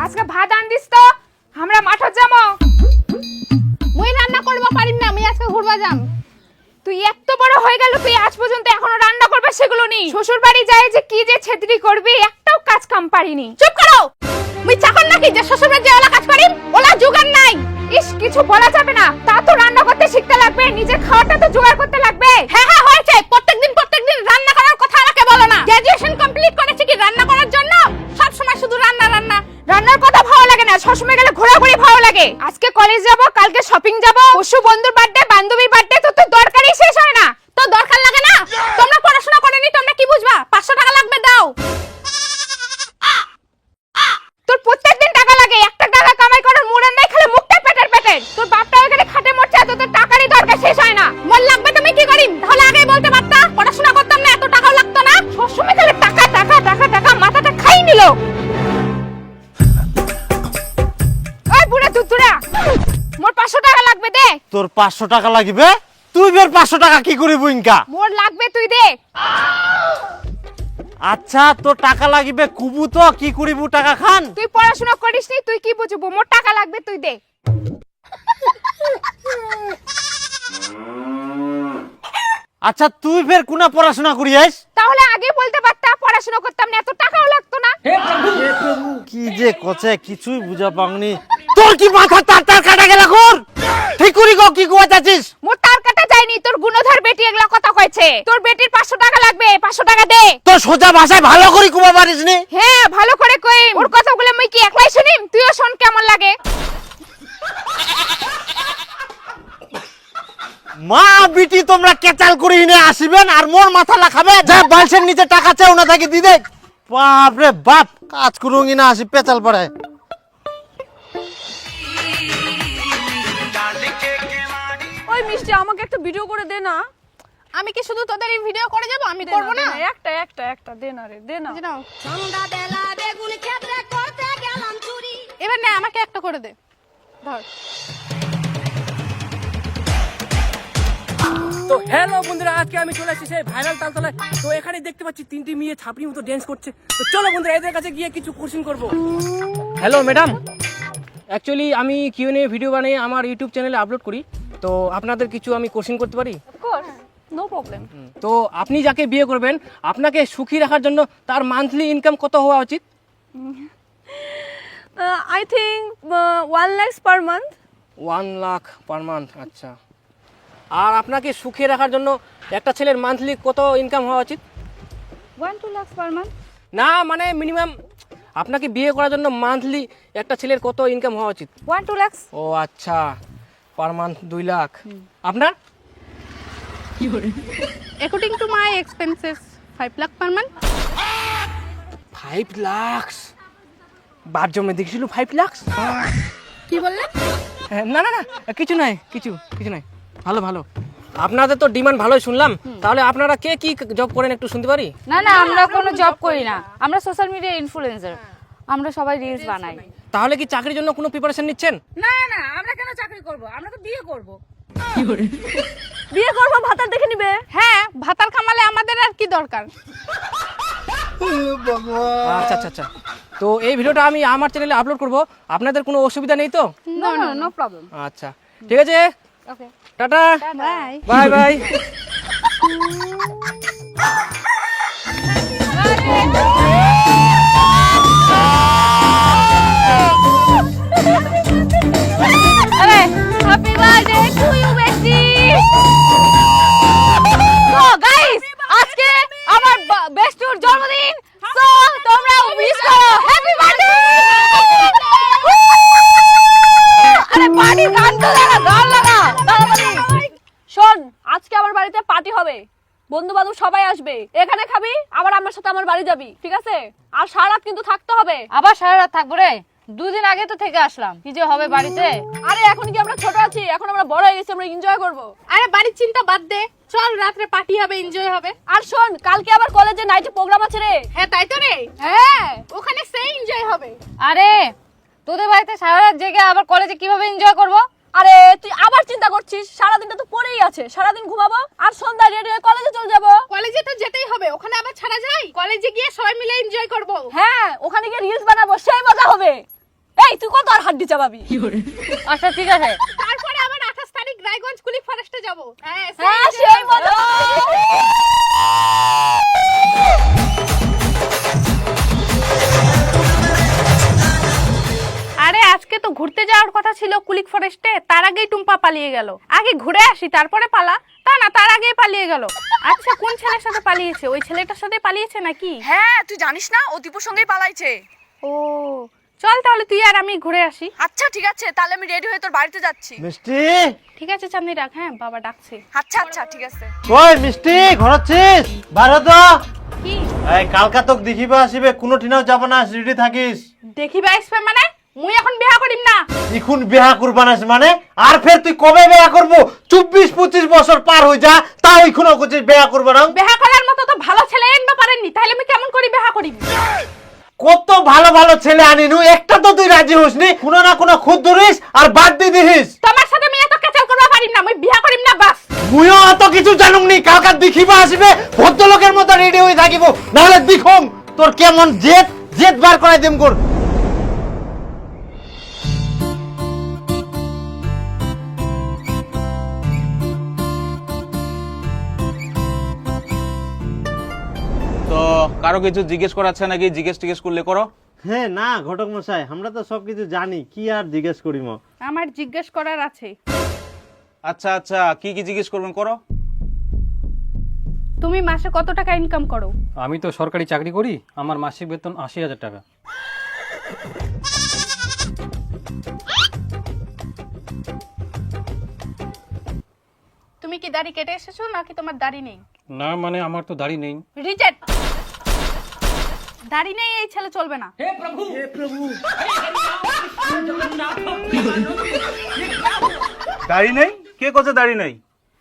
আজকে ভাত আন দিস তো, আমরা মাঠে যাবো। মুই রান্না করব পারিম না, আমি আজকে ঘুরবা যাম। তুই এত বড় হয়ে গেল, তুই আজ পর্যন্ত এখনো রান্না করবে সেগুলো নেই। শ্বশুর বাড়ি যায় যে কি যে ছেদরি করবি, একটাও কাজ কাম পারিনি। চুপ করো, মুই চাকর নাকি যে শ্বশুরের যে ওলা কাজ করিম? ওলা জোগাড় নাই। ইস, কিছু বলা যাবে না, তা তো রান্না করতে শিখতে লাগবে, নিজের খাওয়াটা তো জোগাড় করতে লাগবে। হ্যাঁ হ্যাঁ হয়েছে, প্রত্যেকদিন রান্না করার কথা আমাকে বলো না। গ্র্যাজুয়েশন কমপ্লিট করেছি কি রান্না করার জন্য? সব সময় শুধু রান্না রান্না। রান্নার কথা ভালো লাগে না, সবসময় গেলে ঘোরাঘুরি ভালো লাগে। আজকে কলেজ যাব, কালকে শপিং যাব, পরশু বন্ধুর বার্থডে, বান্ধবীর বার্থডে, তো দরকারই শেষ হয় না। তো দরকার লাগে না? তোমরা পড়াশোনা করেনি, তোমরা কি বুঝবা? 500 টাকা লাগবে, দাও। তোর প্রত্যেকদিন টাকা লাগে, একটা টাকা কামাই করার মুড়ে নাই, খালি মুখটা পেটের পেটের। তোর বাপটা ওখানে খাটে মরছে, এত তোর টাকারই দরকার শেষ হয় না। মন লাগবে তুমি কি করিম? তাহলে আগেই বলতে পারতা, পড়াশোনা করতাম না, এত টাকাও লাগতো না। সবসময় খালি টাকা টাকা টাকা টাকা, মাথাটা খাই নিল। ওই বুড়া তুতুরা, মোর 500 টাকা লাগবে, দে। তোর 500 টাকা লাগবে? তুই বের 500 টাকা কি করিব ইনকা? মোর লাগবে, তুই দে। আচ্ছা তোর টাকা লাগবে, কুবু তো কি করিব টাকা খান? তুই পড়াশোনা করিস নি, তুই কি বুঝবো? মোর টাকা লাগবে, তুই দে। আচ্ছা তুই ফের কোনা পড়াশোনা করিয়াস? তাহলে আগে বলতে পারতা, পড়াশোনা করতাম না, এত টাকাও লাগতো না। কি যে কছে কিছুই বুঝা পাওনি। তোর কি মাথা তার তার কাটা গেল কর? ঠিক করি গো, কি কোয়া চাচ্ছিস? মোর তার কাটা যায়নি, তোর গুণধর বেটি এগুলা কথা কইছে। তোর বেটির 500 টাকা লাগবে, 500 টাকা দে। তোর সোজা ভাষায় ভালো করে কুবা পারিস নি? হ্যাঁ, ভালো করে কই। ওর কথাগুলো মই কি একলাই শুনিম? তুইও শোন কেমন লাগে। মা বিটি তোমরা কেচাল করে এনে আসিবেন আর মোর মাথা লাখাবে, যা বালসের নিচে টাকা চাও না থাকি দি দে। বাপ রে বাপ, কাজ করুঙ্গি না আসি পেচাল পড়ায়। ওই মিষ্টি, আমাকে একটা ভিডিও করে দে না। আমি কি শুধু তোদের এই ভিডিও করে যাব? আমি করব না। একটা একটা একটা দে না রে, দে না। নাও। এবার না, আমাকে একটা করে দে। ধর। তো হ্যালো বন্ধুরা, আজকে আমি চলে এসেছি সেই ভাইরাল তালতলায়। তো এখানে দেখতে পাচ্ছি তিনটি মেয়ে ছাপড়ির মতো ড্যান্স করছে। তো চলো বন্ধুরা, এদের কাছে গিয়ে কিছু কোশ্চেন করব। হ্যালো ম্যাডাম, অ্যাকচুয়ালি আমি কিউএনএ ভিডিও বানিয়ে আমার ইউটিউব চ্যানেলে আপলোড করি। তো আপনাদের কিছু আমি কোশ্চেন করতে পারি? Of course, no problem. তো আপনি যাকে বিয়ে করবেন, আপনাকে সুখী রাখার জন্য তার মান্থলি ইনকাম কত হওয়া উচিত? I think 1 lakh per month. 1 lakh per month, আচ্ছা। আর আপনাকে সুখে রাখার জন্য একটা ছেলের মান্থলি কত ইনকাম হওয়া উচিত? 1-2 লাখ পার মান্থ। না মানে মিনিমাম আপনাকে বিয়ে করার জন্য মান্থলি একটা ছেলের কত ইনকাম হওয়া উচিত? 1-2 লাখ। ও আচ্ছা, পার মান্থ 2 লাখ। আপনার? According to my expenses 5 lakh per month. 5 lakh? বাপ জন্মে দেখছিল 5 লাখ? কি বললেন? না না না, কিছু নাই, কিছু নাই। ভালো ভালো, আপনাদের তো ডিমান্ড ভালোই শুনলাম। তাহলে আপনারা কে কি জব করেন একটু শুনতে পারি? না না, আমরা কোনো জব করি না, আমরা সোশ্যাল মিডিয়া ইনফ্লুয়েন্সার, আমরা সবাই রিলস বানাই। তাহলে কি চাকরির জন্য কোনো প্রিপারেশন নিচ্ছেন? না না, আমরা কেন চাকরি করব, আমরা তো বিয়ে করব। বিয়ে করবো, ভাতার দেখে নিবে। হ্যাঁ, ভাতার কামালে আমাদের আর কি দরকার? আচ্ছা আচ্ছা আচ্ছা, তো এই ভিডিওটা আমি আমার চ্যানেলে আপলোড করব, আপনাদের কোনো অসুবিধা নেই তো? No no no problem. আচ্ছা ঠিক আছে, okay, tata, bye. Bye bye. আরে happy birthday to you bestie. So guys, আজকে আমার বেস্টুর জন্মদিন, সো তোমরা উইশ করো হ্যাপি বার্থডে। আরে পার্টি গান তো লাগা, গান লাগা তাড়াতাড়ি। শোন, আজকে আমার বাড়িতে পার্টি হবে, বন্ধু বান্ধব সবাই আসবে। এখানে খাবি, আবার আমার সাথে আমার বাড়ি যাবি, ঠিক আছে? আর সারা রাত কিন্তু থাকতে হবে। আবার সারা রাত থাকবো রে? 2 দিন আগে তো থেকে আসলাম, কি যে হবে বাড়িতে। আরে এখন কি আমরা ছোট আছি? এখন আমরা বড় হয়ে গেছি, আমরা এনজয় করব। আরে বাড়ির চিন্তা বাদ দে, চল রাত্রে পার্টি হবে, এনজয় হবে। আর শোন, কালকে আবার কলেজে নাইটে প্রোগ্রাম আছে রে। হ্যাঁ তাই তো রে, হ্যাঁ, ওখানে সেই এনজয় হবে। আরে তোদের বাড়িতে সারা রাত জেগে আবার কলেজে কিভাবে এনজয় করব? আরে তুই আবার চিন্তা করছিস? সারাদিনটা তো পড়েই আছে, সারাদিন ঘুমাবো আর সন্ধ্যা রেডি হয়ে কলেজে চলে যাবো। কলেজে তো যেতেই হবে, ওখানে আবার ছাড়া যায়? কলেজে গিয়ে সবাই মিলে এনজয় করব। হ্যাঁ, ওখানে গিয়ে রিলস বানাবো, সেই মজা হবে। এই তুই কত আর হাড্ডি চাবাবি? আচ্ছা ঠিক আছে। তারপরে আবার 28 তারিখ রায়গঞ্জ কুলিক ফরেস্টে যাব। হ্যাঁ হ্যাঁ সেই মতো। আরে আজকে তো ঘুরতে যাওয়ার কথা ছিল কুলিক ফরেস্টে, তার আগেই টুম্পা পালিয়ে গেল। আগে ঘুরে আসি তারপরে পালা, তা না তার আগেই পালিয়ে গেল। আচ্ছা কোন ছেলের সাথে পালিয়েছে? ওই ছেলেটার সাথে পালিয়েছে নাকি? হ্যাঁ তুই জানিস না ও দীপুর সঙ্গেই পালাইছে। ও চল তাহলে তুই আর আমি ঘুরে আসি। আচ্ছা ঠিক আছে, তাহলে আমি রেডি হয়ে তোর বাড়িতে যাচ্ছি। মিষ্টি ঠিক আছে চাঁদনি রাখ, হ্যাঁ বাবা ডাকছে। আচ্ছা আচ্ছা ঠিক আছে। কই মিষ্টি ঘর আছিস? বাইরে তো কি এই কালকা তোক দেখিবা আসিবে, কোনো ঠিনাও যাব না, রেডি থাকিস। দেখিবা আসবে মানে? মুই এখন বিয়া করিম না। এখন বিয়া করবানাস মানে? আর ফের তুই কবে বিয়া করবো? 24-25 বছর পার হই যা, তাও এখনো করছিস বিয়া করবা না? বিয়া করার মতো তো ভালো ছেলে আনবা পারেননি, তাহলে আমি কেমন করে বিয়া করিম? কত ভালো ভালো ছেলে আনিনু, একটা তো তুই রাজি হসনি। কোনো না কোনো খুদ ধরিস আর বাদ দিয়ে দিস। তোমার সাথে আমি এত কেচাল করবা পারিম না, মুই বিয়া করিম না বাস। মুইও অত কিছু জানুম নি, কালকা দেখিবা আসবে ভদ্রলোকের মতো রেডি হয়ে থাকিব, নাহলে দেখুম তোর কেমন জেদ জেদ বার করাই দিম কর। তো কারো কিছু জিজ্ঞেস করাচ্ছে নাকি? জিজ্ঞেস টিজ্ঞেস করলে করো। হ্যাঁ না ঘটক মশাই, আমরা তো সবকিছু জানি, কি আর জিজ্ঞেস করিম। আমার জিজ্ঞেস করার আছে। আচ্ছা আচ্ছা, কি কি জিজ্ঞেস করবেন করো। তুমি মাসে কত টাকা ইনকাম করো? আমি তো সরকারি চাকরি করি, আমার মাসিক বেতন 80,000 টাকা। তুমি কি দাড়ি কেটে এসেছো নাকি তোমার দাড়ি নেই? না মানে আমার তো দাড়ি নেই। রিজেক্ট। দাড়ি নেই এই ছেলে চলবে না। দাড়ি নেই? কে কোছে দাড়ি নেই?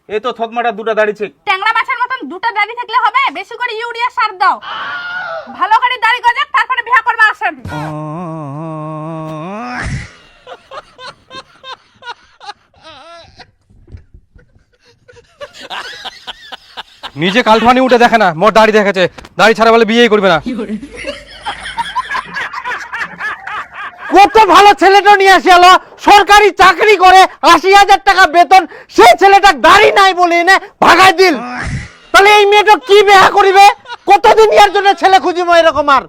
এই তো থতমাটা দুটো দাড়ি ছে। ট্যাংরা মাছের মতন দুটো দাড়ি থাকলে হবে? বেশি করে ইউরিয়া সার দাও, ভালো করে দাড়ি গজাক, তারপরে বিয়া করবা আসেন। নিজে কালঠানি উঠে দেখে না, মোর দাড়ি দেখেছে, দাড়ি ছাড়া বলে বিয়েই করবে না। কত ভালো ছেলেটা নিয়ে আসি এলো, সরকারি চাকরি করে 80,000 টাকা বেতন, সেই ছেলেটা দাড়ি নাই বলে এনে ভাগাই দিল। তাহলে এই মেয়েটা কি বিয়া করিবে? কতদিন ইয়ার জন্য ছেলে খুঁজিব এরকম? আর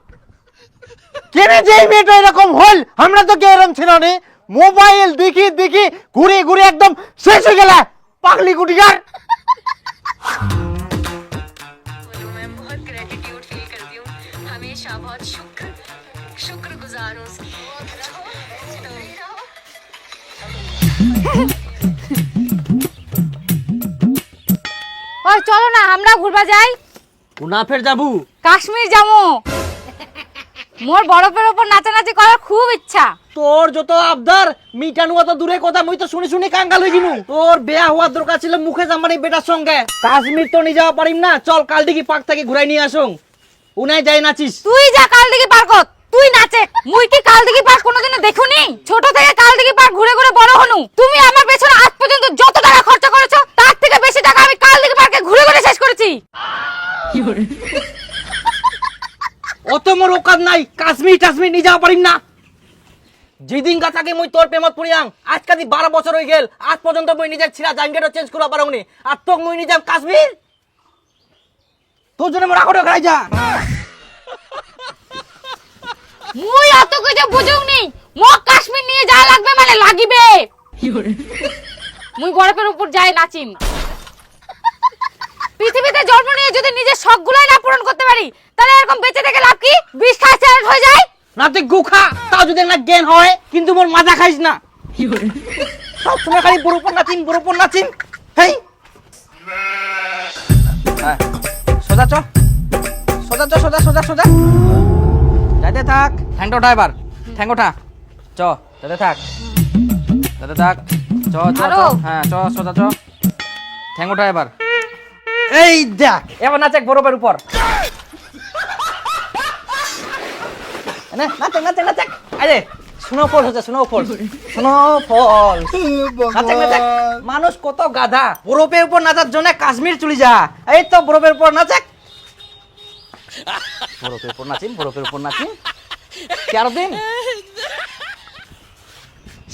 কেনে যে এই মেয়েটা এরকম হল, আমরা তো কেউ এরকম ছিল না। মোবাইল দেখি দেখি ঘুরে ঘুরে একদম শেষ হয়ে গেল, পাগলি গুটিকার। मैं बहुत ग्रेटिट्यूड फील करती हूँ, हमेशा बहुत शुक्रगुजार हूँ उसकी। ওই চলো না আমরা ঘুরবা যাই। কোনা ফের যাবু? কাশ্মীর যাবো। মোর বরফের উপর নাচানাচি করার খুব ইচ্ছা। তোর যত আবদার মিটানো তো দূরে কথা, মুই তো শুনি শুনি কাঙ্গাল হয়ে গিনু। তোর বিয়া হওয়ার দরকার ছিল মুখে জামানি বেটার সঙ্গে। কাশ্মীর তো নিয়ে যাওয়া পারিম না, চল কাল দিকে পার্ক থেকে ঘুরাই নিয়ে আসুন। উনাই যাই নাচিস। তুই যা কাল দিকে পার্ক, তুই নাচে। মুই কি কাল দিকে পার্ক কোনোদিনও দেখুনি? ছোট থেকে কাল দিকে পার্ক ঘুরে ঘুরে বড় হনু। তুমি আমার পেছনে আজ পর্যন্ত যত টাকা খরচা করেছো, তার থেকে বেশি টাকা আমি কাল দিকে পার্কে ঘুরে ঘুরে শেষ করেছি। অত মোর ওকাদ নাই, কাশ্মীর টাশ্মীর নিয়ে যাওয়া পারিম না। যেদিন গাছাকে মুই তোর প্রেমত পড়িয়াং, আজকে 12 বছর হয়ে গেল, আজ পর্যন্ত মুই নিজের ছিলা জাঙ্গেটও চেঞ্জ করা পারুনি। আর তোক মুই নিয়ে যাম কাশ্মীর? তোর জন্য মোর আগড়ে ঘাই যা। মুই অত কিছু বুঝুনি, মোক কাশ্মীর নিয়ে যা লাগবে মানে লাগিবে। মুই বরফের উপর যাই নাচিম। পৃথিবীতে জন্ম নিয়ে যদি নিজের শখগুলাই না পূরণ করতে পারি, তাহলে এরকম বেঁচে থেকে লাভ কি? বিষ খায় চ্যালেঞ্জ হয়ে যায়। না তুই গুখা, তাও যদি না জ্ঞান হয়, কিন্তু মোর মাজা খাইস না। সব সময় খালি বরফর নাচিম বরফর নাচিম। হেই সোজা চ, সোজা চ, সোজা সোজা সোজা যাইতে থাক। ঠ্যাংটা ওঠা এবার, ঠ্যাং ওঠা। চ যাতে থাক, যাতে থাক। চ চ চ, হ্যাঁ চ সোজা চ, ঠ্যাং ওঠা এবার। এই দেখ এবার নাচে বরফের উপর। নাচে নাচে নাচে, আরে স্নোফল হচ্ছে, স্নোফল স্নোফল। নাচে নাচে, মানুষ কত গাধা। বরফের উপর নাচার জন্য কাশ্মীর চলে যা। এই তো বরফের উপর নাচে, বরফের উপর নাচিম, বরফের উপর নাচিম। 4 দিন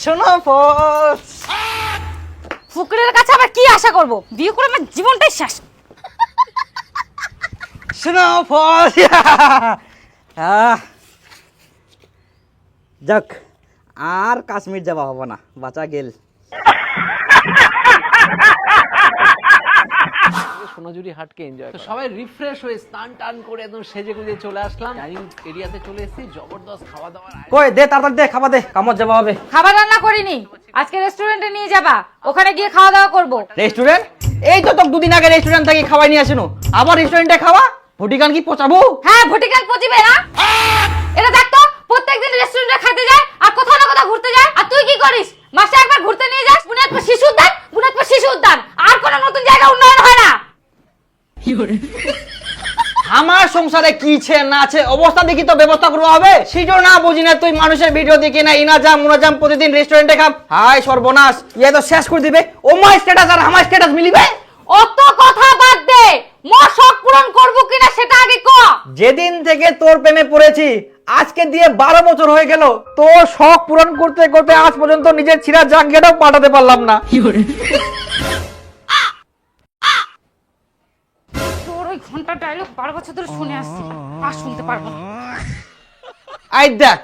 শোনো বস, ফুকরের কাছে আবার কি আশা করব? বিয়ে করে আমার জীবনটাই শেষ। শোনো বস। যাক, আর কাশ্মীর যাওয়া হবে না, বাঁচা গেল। সোনাঝুরি হাটকে এনজয় সবাই রিফ্রেশ হয়ে স্নান টান করে একদম সেজে গুজে চলে আসলাম ডাইনিং এরিয়াতে চলে এসেছি। জবরদস্ত খাওয়া দাওয়ার কই দে, তাড়াতাড়ি দে, খাবার দে, কামত যাওয়া হবে। খাবার রান্না করিনি, আজকে রেস্টুরেন্টে নিয়ে যাবা, ওখানে গিয়ে খাওয়া দাওয়া করব। রেস্টুরেন্ট? এই তো তোকে দুদিন আগে রেস্টুরেন্ট থেকে খাওয়াই নিয়ে আসিনো, আবার রেস্টুরেন্টে খাওয়া? ভটিকান কি পচাবো? হ্যাঁ, ভটিকাল পচিবে না। এটা দেখ তো, প্রত্যেকদিন রেস্টুরেন্টে খেতে যায় আর কোথাও না কোথাও ঘুরতে যায়, আর তুই কি করিস? মাসে একবার ঘুরতে নিয়ে যাস বুনিয়াদপুর শিশু উদ্যান, বুনিয়াদপুর শিশু উদ্যান, আর কোনো নতুন জায়গা উন্নয়ন হয় না। আমার সংসারে কি ছে না আছে অবস্থা দেখি তো ব্যবস্থা করবো হবে, সেটাও না বুঝি না। তুই মানুষের ভিডিও দেখি না, ইনাজাম মুনাজাম প্রতিদিন রেস্টুরেন্টে খাম। হাই সর্বনাশ, ইয়ে তো শেষ করে দিবে। ও মাই স্ট্যাটাস আর আমার স্ট্যাটাস মিলিবে? অত কথা বাদ দে, মোর শখ পূরণ করব কিনা সেটা আগে ক। যেদিন থেকে তোর প্রেমে পড়েছি আজকে দিয়ে 12 বছর হয়ে গেল, তোর শখ পূরণ করতে করতে আজ পর্যন্ত নিজের ছিঁড়া জাঙ্গিয়াটাও পাঠাতে পারলাম না। তোর ওই ঘন্টা ডায়লগ 12 বছর ধরে শুনে আসছি, আর শুনতে পারবো না। আই দেখ,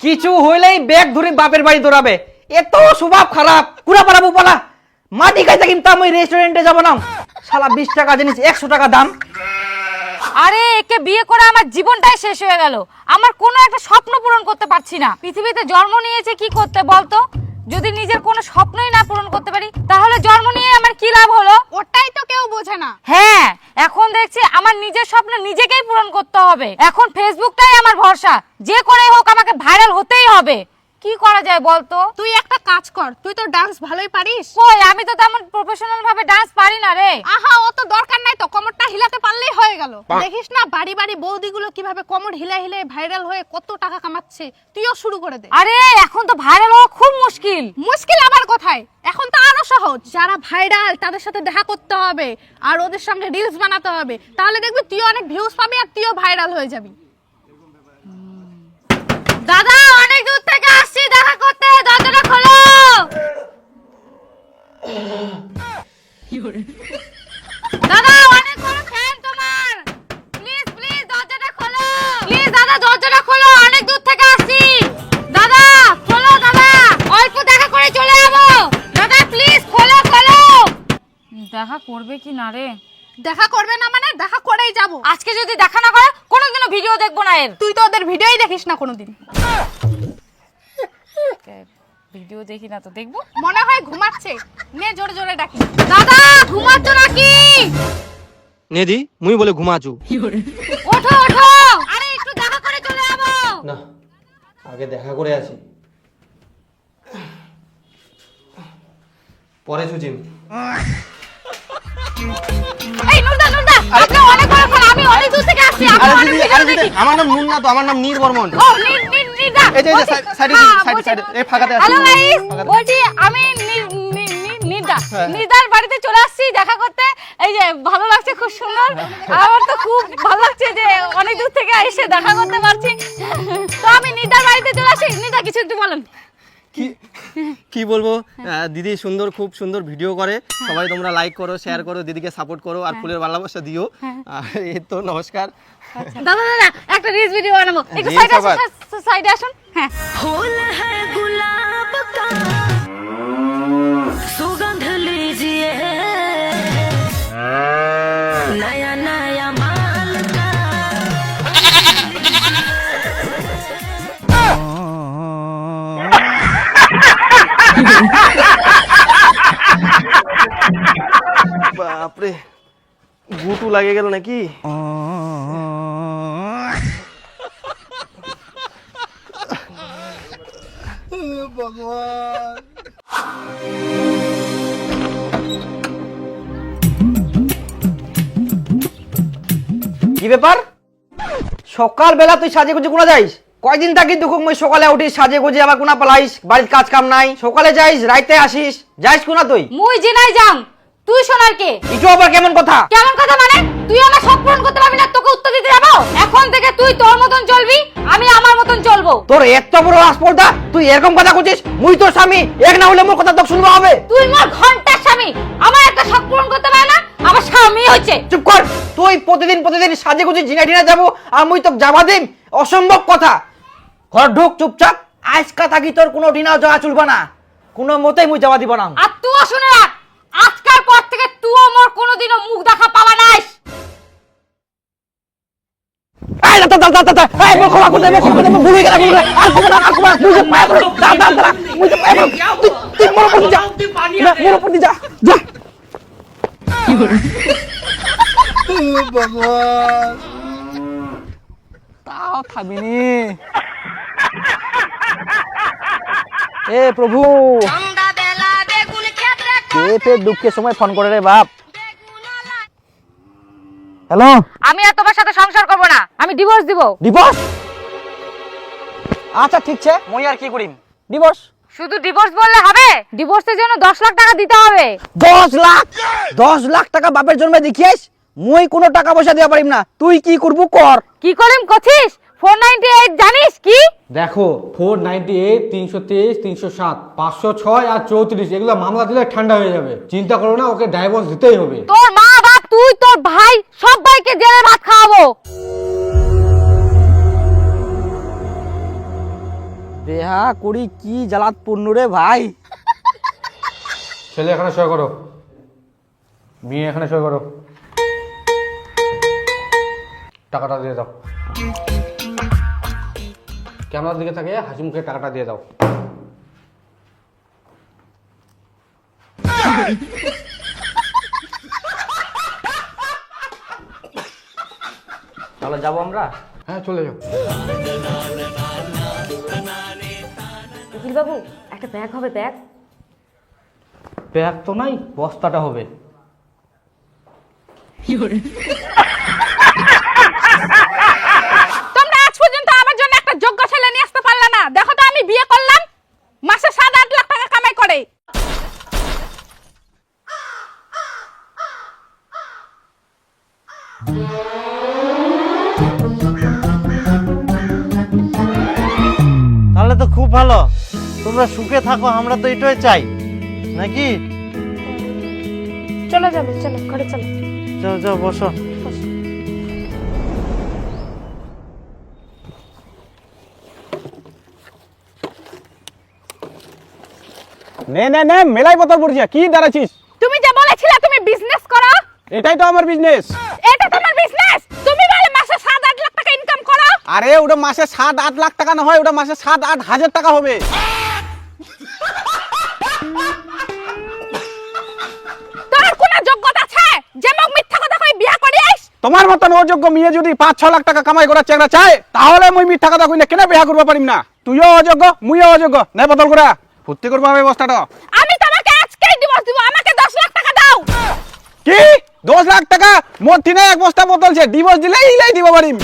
কিছু হইলেই ব্যাগ ধরে বাপের বাড়ি দৌড়াবে, এত স্বভাব খারাপ। কুড়া পারাবো পালা, মাটি খাইতে কিন্তু আমি রেস্টুরেন্টে যাবো না। শালা 20 টাকা জিনিস 100 টাকা দাম। আরে একে বিয়ে করে আমার জীবনটাই শেষ হয়ে গেল, আমার কোনো একটা স্বপ্ন পূরণ করতে পারছি না। পৃথিবীতে জন্ম নিয়েছে কি করতে বলতো? যদি নিজের কোনো স্বপ্নই না পূরণ করতে পারি তাহলে জন্ম নিয়ে আমার কি লাভ হলো? ওটাই তো কেউ বোঝে না। হ্যাঁ, এখন দেখছি আমার নিজের স্বপ্ন নিজেকেই পূরণ করতে হবে। এখন ফেসবুকটাই আমার ভরসা, যে করে হোক আমাকে ভাইরাল হতেই হবে। কি করা যায় বলতো? তুই একটা কাজ কর, তুই তো ডান্স ভালোই পারিস। কই, আমি তো তেমন প্রফেশনাল ভাবে ডান্স পারি না রে। আহা, অত দরকার নাই তো, কোমরটা হিলাতে পারলেই হয়ে গেল। দেখিস না বাড়ি বাড়ি বৌদিগুলো কিভাবে কোমর হিলাই হিলাই ভাইরাল হয়ে কত টাকা কামাচ্ছে, তুইও শুরু করে দে। আরে এখন তো ভাইরাল হওয়া খুব মুশকিল। মুশকিল আবার কোথায়, এখন তো আরো সহজ। যারা ভাইরাল তাদের সাথে দেখা করতে হবে আর ওদের সঙ্গে রিলস বানাতে হবে, তাহলে দেখবি তুই অনেক ভিউজ পাবি আর তুইও ভাইরাল হয়ে যাবি। দাদা, অনেক দূর থেকে আসছি দেখা করতে, দরজাটা খোলো। দাদা, অনেক বড় ফ্যান তোমার, প্লিজ প্লিজ দরজাটা খোলো। প্লিজ দাদা, দরজাটা খোলো, অনেক দূর থেকে আসছি। দাদা খোলো, দাদা অল্প দেখা করে চলে যাবো। দাদা প্লিজ খোলো খোলো। দেখা করবে কি না রে? দেখা করবে না মানে দেখা করেই যাব। আজকে যদি দেখা না করে কোনোদিনও ভিডিও দেখবো না এর। তুই তো ওদের ভিডিওই দেখিস না কোনোদিন। ভিডিও দেখি না তো দেখবো? মনে হয় ঘুমাচ্ছে, নে জোরে জোরে ডাকি। দাদা ঘুমাচ্ছ নাকি? নেদি মুই বলে ঘুমাচু। ওঠো ওঠো, আরে একটু দেখা করে চলে যাবো। না, আগে দেখা করে আসি, পরে সুচিম। এই নুরদা নুরদা, আপনি অনেক বড় ফ্যান, আমি অনেক দূর থেকে আসছি, আমি অনেক ভিডিও দেখি। আমার নাম নুন না তো, আমার নাম নীর বর্মন। ও নির্দা, এই যে সাইডে সাইডে এই ফাঁকাতে আছে। হ্যালো গাইস, বলছি আমি নির্দা, নির্দার বাড়িতে চলে আসছি দেখা করতে। এই যে ভালো লাগছে, খুব সুন্দর, আমার তো খুব ভালো লাগছে যে অনেক দূর থেকে এসে দেখা করতে পারছি। তো আমি নির্দার বাড়িতে চলে আসি। নির্দা কিছু একটু বলেন। কি বলবো, দিদি সুন্দর, খুব সুন্দর ভিডিও করে। সবাই তোমরা লাইক করো, শেয়ার করো, দিদিকে সাপোর্ট করো আর ফুলের ভালোবাসা দিও। এই তো, নমস্কার। দাদা দাদা একটা রিলস ভিডিও বানাবো, একটু জি, সাইডে সবার। আসুন, সাইডে আসুন। হ্যাঁ, फूल है गुलाब का सुगंध लीजिए नया नया माल का বাপরে, গুটু লাগে গেল নাকি? কি ব্যাপার, সকাল বেলা তুই সাজে গুজে কোনা যাইস? কয়দিন থাকি দুঃখ মই সকালে উঠিস সাজে গুজে আবার কোনা পালাইস, বাড়ির কাজ কাম নাই, সকালে যাইস রাইতে আসিস, যাইস কোনা তুই? মুই জিনাই যাম, তুই শোনার কে? এটা আবার কেমন কথা? কেমন কথা মানে? তুই আমার শখ পূরণ করতে পারবি না, তোকে উত্তর দিতে যাবো? এখন থেকে তুই তোর মতন চলবি, আমি আমার মতন চলবো। তোর এত বড় আসপর্দা, তুই এরকম কথা করছিস? মুই তোর স্বামী, এক না হলে মোর কথা তো শুনবা হবে। তুই মোর ঘন্টার স্বামী, আমার একটা শখ পূরণ করতে পারে না, আমার স্বামী হচ্ছে। চুপ কর। তুই প্রতিদিন সাজে গুজে জিনা যাবো আর মুই তোকে যাবা দিম? অসম্ভব কথা। ঘর ঢুক চুপচাপ। আজকা থাকি তোর কোনো ডিনাও যাওয়া চলবে না, কোনো মতেই মুই যাওয়া দিব না। আর তুইও শুনে রাখ, আজকাল পর থেকে তুইও মোর কোনোদিনও মুখ দেখা পাবা নাইস। এই দাদা দাদা দাদা, এই মোর ক্ষমা করে দে, মোর ক্ষমা করে দে, মোর ভুল হয়ে গেছে, আর ক্ষমা না, আর ক্ষমা না, তুই যে পায়ে পড়ে, দাদা দাদা, মুই যে পায়ে পড়ে, তুই মোর উপর যা, মোর উপর যা, যা। তাও খাবিনি। এ প্রভু, কে দুঃখের সময় ফোন করে রে বাপ। হ্যালো, আমি আর তোমার সাথে সংসার করব না, আমি ডিভোর্স দিব। ডিভোর্স? আচ্ছা ঠিক আছে, মুই আর কি করিম? ডিভোর্স? শুধু ডিভোর্স বললে হবে? ডিভোর্সের জন্য 10 লাখ টাকা দিতে হবে। 10 লাখ? 10 লাখ টাকা বাপের জন্য দেখিয়েছ? মুই কোনো টাকা পয়সা দিতে পারিম না, তুই কি করবো কর। কি করিম কছিস? 498 জানিস কি? দেখো 498, 323, 307, 506 আর 34 এগুলো মামলা দিলে ঠান্ডা হয়ে যাবে। চিন্তা করো না, ওকে ডাইভোর্স দিতেই হবে। তোর মা বাপ, তুই, তোর ভাই, সবাইকে জেলে ভাত খাওয়াবো। বেহা করি কি জ্বালাত পূর্ণ রে ভাই। ছেলে এখানে সই করো, মেয়ে এখানে সই করো, টাকাটা দিয়ে দাও। ক্যামেরার দিকে থাকে হাসি মুখে টাকাটা দিয়ে দাও। তাহলে যাবো আমরা? হ্যাঁ চলে যাও। উকিল বাবু, একটা ব্যাগ হবে? ব্যাগ? ব্যাগ তো নাই, বস্তাটা হবে। তোমরা আজ পর্যন্ত আমার জন্য একটা যোগ্য ছেলে নিয়ে আসতে পারলে না। দেখো তো আমি বিয়ে করলাম, মাসে 7-8 লাখ টাকা কামাই করে। তাহলে তো খুব ভালো, তোমরা সুখে থাকো, আমরা তো এটাই চাই নাকি? চলো যাবে, চলো ঘরে চলো। যাও যাও, বসো। নে নে নে, মেলাই বোতল পড়ছিস, কি দাঁড়াচ্ছিস? তুমি যে বলেছিলে তুমি বিজনেস করো, এটাই তো আমার বিজনেস। এটা তোমার বিজনেস? তুমি বলে মাসে 7-8 লাখ টাকা ইনকাম করো। আরে ওটা মাসে 7-8 লাখ টাকা না হয়, ওটা মাসে 7-8 হাজার টাকা হবে। তোর কোন যোগ্যতা আছে যে মোক মিথ্যা কথা কই বিয়ে করিস? তোমার মতন অযোগ্য মেয়ে যদি 5-6 লাখ টাকা কামাই করার চেষ্টা চায়, তাহলে মুই মিথ্যা কথা কই না কেন বিয়ে করতে পারিম না? তুইও অযোগ্য, মুইও অযোগ্য। নে বোতল করে ফুর্তি করবো আমি ব্যবস্থাটা। আমি তোমাকে আজকেই ডিভোর্স দিব, আমাকে 10 লাখ টাকা দাও। কি 10 লাখ টাকা? মোর তিনে এক বস্তা বোতল ছে, ডিভোর্স দিলে ইলাই দিব পারিম।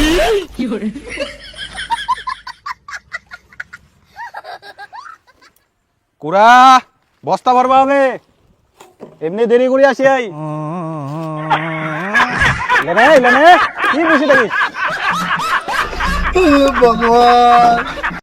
কুড়া বস্তা ভরবা হবে, এমনি দেরি করে আসি আই। লেনে লেনে, কি বসে থাকিস? ভগবান।